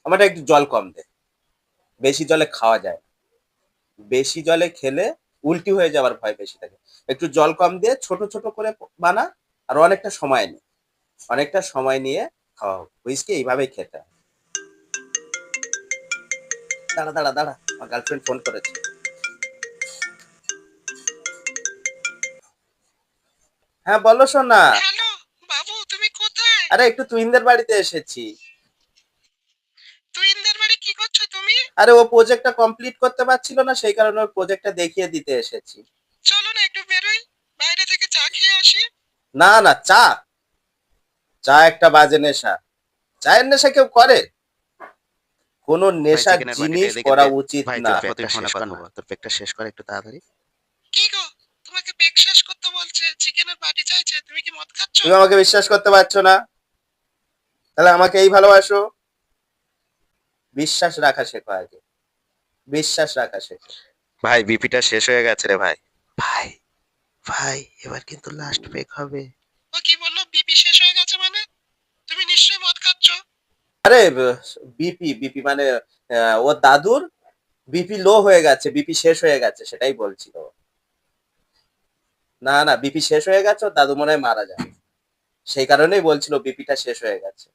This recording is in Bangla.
আমার একটু জল কম দে। বেশি জলে খাওয়া যায় না। বেশি জলে খেলে উল্টি হয়ে যাওয়ার ভয় বেশি থাকে। একটু জল কম দিয়ে ছোট ছোট করে বানা, আর অনেকটা সময় নে। অনেকটা সময় নিয়ে খাওয়া হোক। হুইস্কি এইভাবেই খেতে হয়। দাঁড়া দাঁড়া দাঁড়া, আমার গার্লফ্রেন্ড ফোন করেছে। হ্যাঁ বলো সোনা। হ্যালো বাবু, তুমি কোথায়? আরে একটু তুহিনদের বাড়িতে এসেছি। তুইনদের বাড়ি কি করছো তুমি? আরে ও প্রজেক্টটা কমপ্লিট করতে পারছিল না, সেই কারণে ওর প্রজেক্টটা দেখিয়ে দিতে এসেছি। চলো না একটু বেরোই, বাইরে থেকে চা খেয়ে আসি। না না, চা? চা একটা বাজে নেশা। চায়ের নেশা কেউ করে? কোনো ভাই নেশার চিকেনের বাটিটা জিনিস এদিকে করা দে। উচিত ভাই না। তোর পেকটা শেষ কর না, তোর পেকটা শেষ কর একটু তাড়াতাড়ি। কি গো, তোমাকে পেক শেষ করতে বলছে, চিকেনের বাটি চাইছে, তুমি কি মদ খাচ্ছ? তুমি আমাকে বিশ্বাস করতে পারছো না? তাহলে আমাকে এই ভালোবাসো? বিশ্বাস রাখা শেখো আগে। বিশ্বাস রাখা শেখো। ভাই বিপিটা শেষ হয়ে গেছে রে ভাই। ভাই ভাই এবার কিন্তু লাস্ট পেক হবে। ও কি বললো, বিপি শেষ হয়ে গেছে মানে? তুমি নিশ্চয়ই মদ খাচ্ছ। আরে বিপি বিপি মানে ওর দাদুর বিপি লো হয়ে গেছে, বিপি শেষ হয়ে গেছে, সেটাই বলছিল। না না, বিপি শেষ হয়ে গেছে, ওর দাদু মনে হয় মারা যাবে। সেই কারণেই বলছিল বিপিটা শেষ হয়ে গেছে।